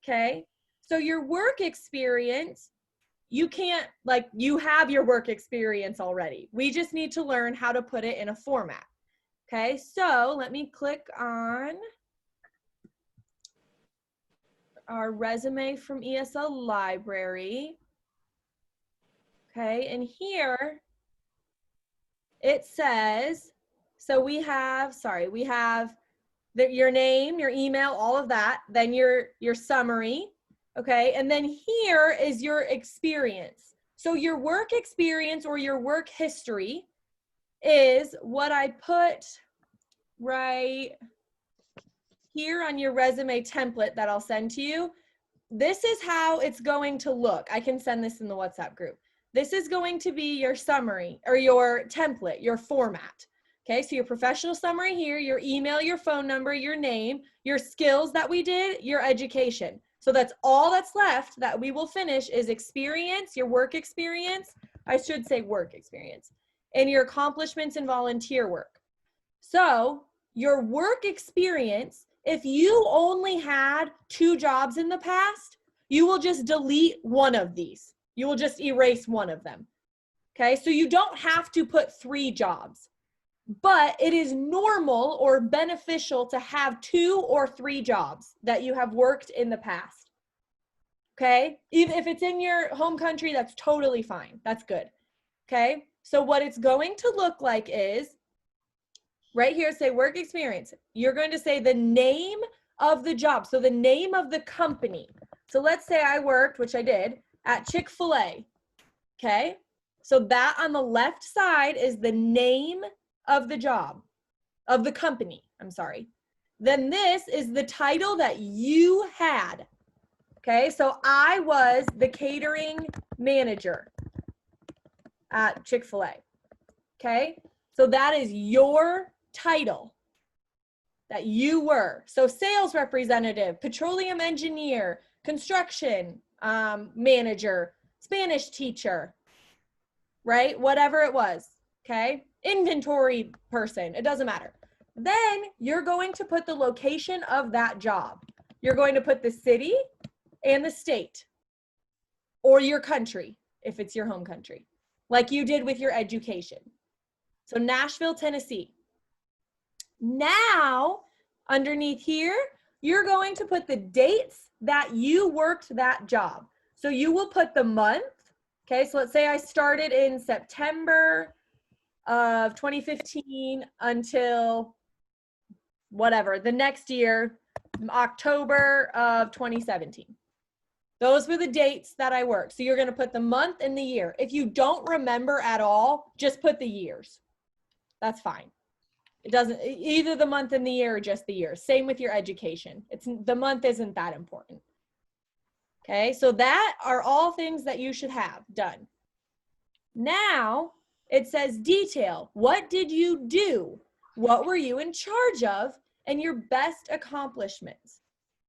Okay. So your work experience, you can't, like, you have your work experience already. We just need to learn how to put it in a format. Okay. So let me click on our resume from ESL library. Okay. And here it says, so we have your name, your email, all of that, then your summary, okay? And then here is your experience. So your work experience or your work history is what I put right here on your resume template that I'll send to you. This is how it's going to look. I can send this in the WhatsApp group. This is going to be your summary or your template, your format. Okay, so your professional summary here, your email, your phone number, your name, your skills that we did, your education. So that's all that's left that we will finish is experience, your work experience. I should say work experience, and your accomplishments and volunteer work. So your work experience, if you only had 2 jobs in the past, you will just delete one of these. You will just erase one of them. Okay, so you don't have to put 3 jobs, but it is normal or beneficial to have 2 or 3 jobs that you have worked in the past. Okay, even if it's in your home country, that's totally fine. That's good. Okay, so what it's going to look like is, right here, say work experience. You're going to say the name of the job. So the name of the company. So let's say I worked, which I did, at Chick-fil-A. Okay. So that on the left side is the name of the job, of the company. I'm sorry. Then this is the title that you had. Okay. So I was the catering manager at Chick-fil-A. Okay. So that is your title that you were. So sales representative, petroleum engineer, construction manager, Spanish teacher, right? Whatever it was, okay? Inventory person, it doesn't matter. Then you're going to put the location of that job. You're going to put the city and the state or your country, if it's your home country, like you did with your education. So Nashville, Tennessee. Now, underneath here, you're going to put the dates that you worked that job. So you will put the month. Okay, so let's say I started in September of 2015 until whatever, the next year, October of 2017. Those were the dates that I worked. So you're going to put the month and the year. If you don't remember at all, just put the years. That's fine. It doesn't, either the month and the year or just the year. Same with your education. The month isn't that important. Okay, so that are all things that you should have done. Now it says detail. What did you do? What were you in charge of? And your best accomplishments.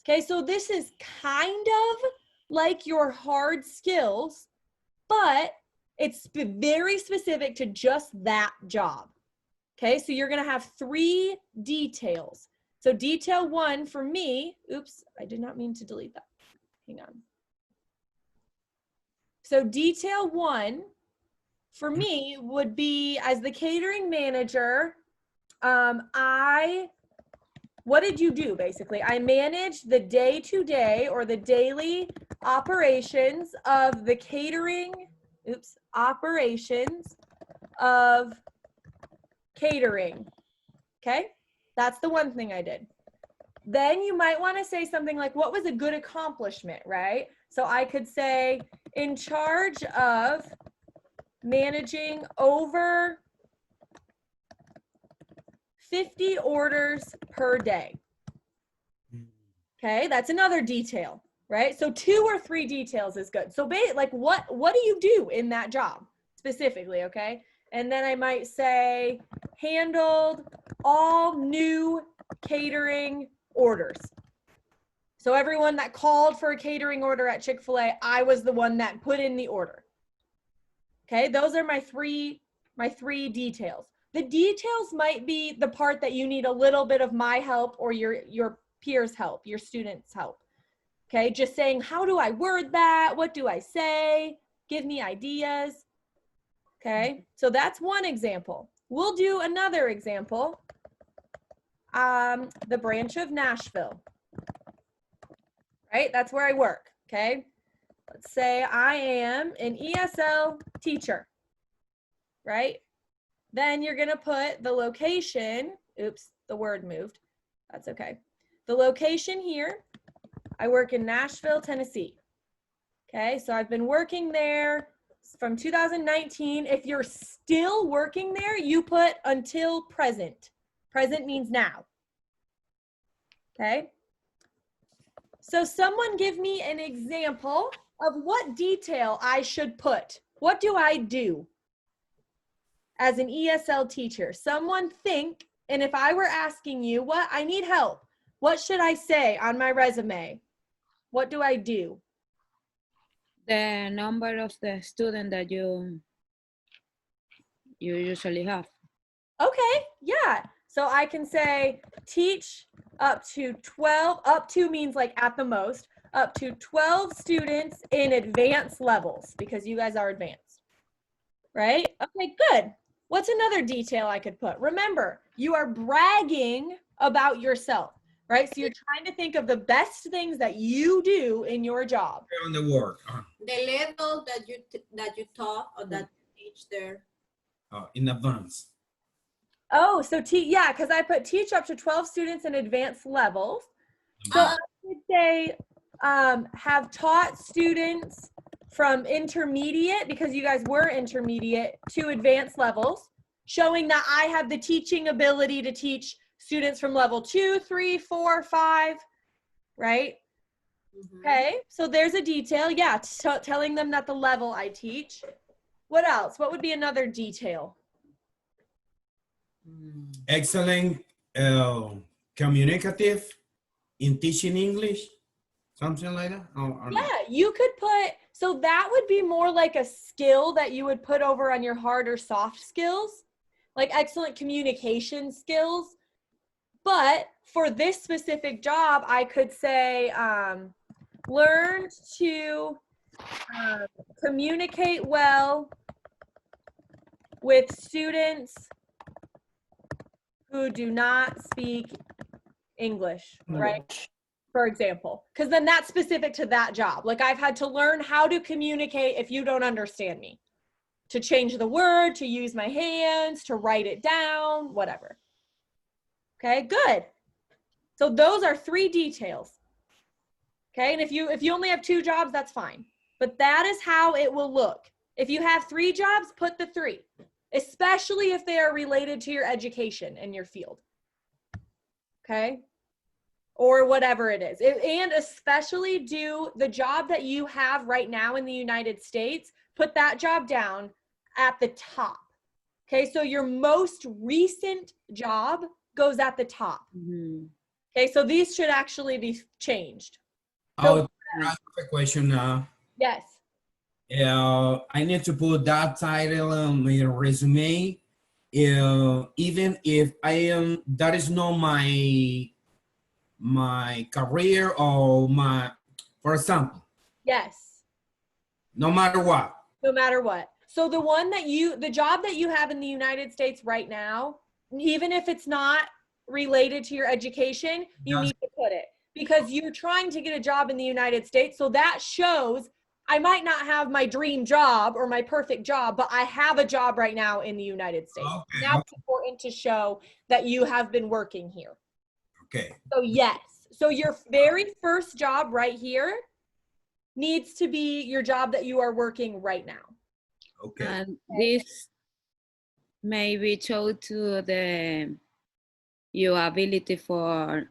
Okay, so this is kind of like your hard skills, but it's very specific to just that job. Okay, so you're gonna have 3 details. So detail 1 for me, oops, I did not mean to delete that. Hang on. So detail 1 for me would be, as the catering manager, what did you do basically? I managed the day-to-day or the daily operations of the catering, operations of catering. Okay, that's the one thing I did. Then you might want to say something like, what was a good accomplishment, right? So I could say, in charge of managing over 50 orders per day. Okay, that's another detail, right? So 2 or 3 details is good. So like what do you do in that job specifically, okay? And then I might say handled all new catering orders. So everyone that called for a catering order at Chick-fil-A, I was the one that put in the order. Okay, those are my three details. The details might be the part that you need a little bit of my help or your peers' help, your students' help. Okay, just saying, how do I word that? What do I say? Give me ideas. Okay, so that's one example. We'll do another example. The branch of Nashville, right? That's where I work, okay? Let's say I am an ESL teacher, right? Then you're gonna put the location, oops, the word moved, that's okay. The location here, I work in Nashville, Tennessee. Okay, so I've been working there from 2019. If you're still working there, you put until present. Present means now. Okay. So someone give me an example of what detail I should put. What do I do as an ESL teacher? Someone think, and if I were asking you, what I need help, what should I say on my resume? What do I do? The number of the student that you usually have. Okay, yeah. So I can say teach up to 12, up to means like at the most, up to 12 students in advanced levels because you guys are advanced, right? Okay, good. What's another detail I could put? Remember, you are bragging about yourself, right? So you're trying to think of the best things that you do in your job. On the work. The level that you taught or that you teach there. In advance. Oh, so yeah, because I put teach up to 12 students in advanced levels. So I would say have taught students from intermediate, because you guys were intermediate, to advanced levels, showing that I have the teaching ability to teach students from level 2, 3, 4, 5, right? Mm-hmm. Okay, so there's a detail. Yeah, telling them that the level I teach. What else? What would be another detail? Excellent communicative in teaching English, something like that. Or Yeah, you could put, so that would be more like a skill that you would put over on your hard or soft skills, like excellent communication skills. But for this specific job, I could say learned to communicate well with students who do not speak English, right? For example, because then that's specific to that job. Like I've had to learn how to communicate if you don't understand me, to change the word, to use my hands, to write it down, whatever. Okay, good. So those are 3 details. Okay, and if you only have 2 jobs, that's fine. But that is how it will look. If you have 3 jobs, put the 3, especially if they are related to your education and your field. Okay? Or whatever it is. And especially do the job that you have right now in the United States, put that job down at the top. Okay, so your most recent job goes at the top. Mm-hmm. Okay, so these should actually be changed. I'll ask a question now. Yes. I need to put that title on my resume. Even if that is not my career or for example. Yes. No matter what. No matter what. So the job that you have in the United States right now, even if it's not related to your education, you need to put it, because you're trying to get a job in the United States. So that shows I might not have my dream job or my perfect job, but I have a job right now in the United States. Okay. Now it's important to show that you have been working here. Okay. So yes. So your very first job right here needs to be your job that you are working right now. Okay. And this maybe show to your ability for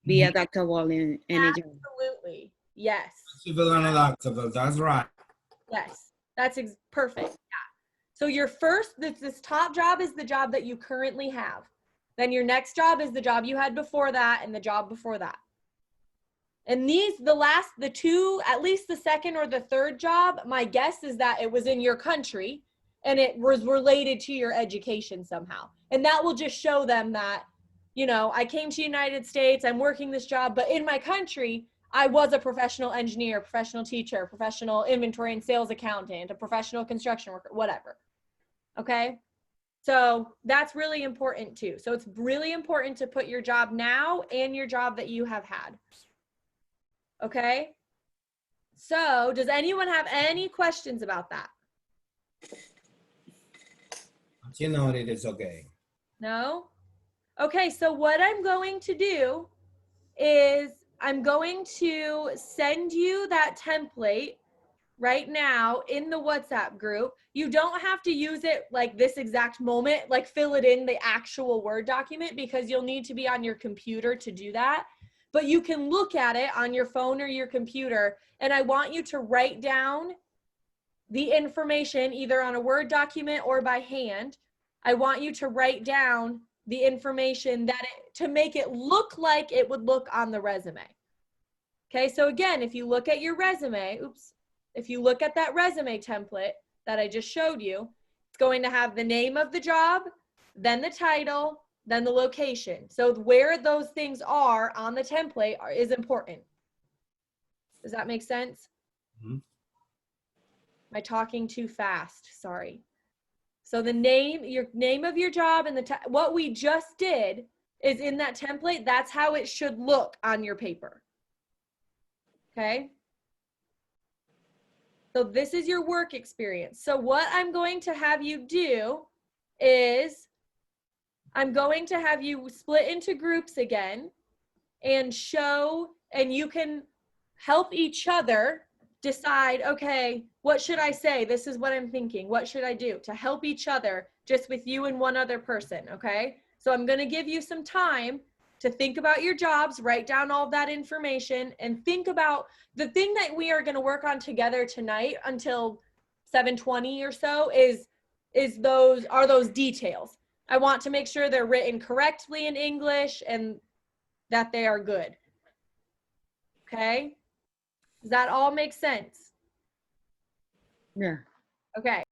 be adaptable in any job. Absolutely. Yes. Civil and adaptable, that's right. Yes. That's perfect. Yeah. So your first, this top job is the job that you currently have. Then your next job is the job you had before that and the job before that. And the 2, at least the second or the third job, my guess is that it was in your country and it was related to your education somehow. And that will just show them that, I came to the United States, I'm working this job, but in my country, I was a professional engineer, professional teacher, professional inventory and sales accountant, a professional construction worker, whatever. Okay? So that's really important too. So it's really important to put your job now and your job that you have had. Okay? So does anyone have any questions about that? You know it is okay. No? Okay, so what I'm going to do is I'm going to send you that template right now in the WhatsApp group. You don't have to use it like this exact moment, like fill it in the actual Word document, because you'll need to be on your computer to do that. But you can look at it on your phone or your computer, and I want you to write down the information either on a Word document or by hand. I want you to write down the information to make it look like it would look on the resume. Okay, so again, if you look at your resume, if you look at that resume template that I just showed you, it's going to have the name of the job, then the title, then the location. So where those things are on the template is important. Does that make sense? Mhm. Am I talking too fast? Sorry. So the name, your name of your job, and what we just did is in that template. That's how it should look on your paper. Okay. So this is your work experience. So what I'm going to have you do is I'm going to have you split into groups again and you can help each other decide, okay, what should I say? This is what I'm thinking. What should I do to help each other just with you and one other person, okay? So I'm going to give you some time to think about your jobs, write down all of that information, and think about the thing that we are going to work on together tonight until 7:20 or so is those details. I want to make sure they're written correctly in English and that they are good. Okay? Does that all make sense? Yeah. Okay.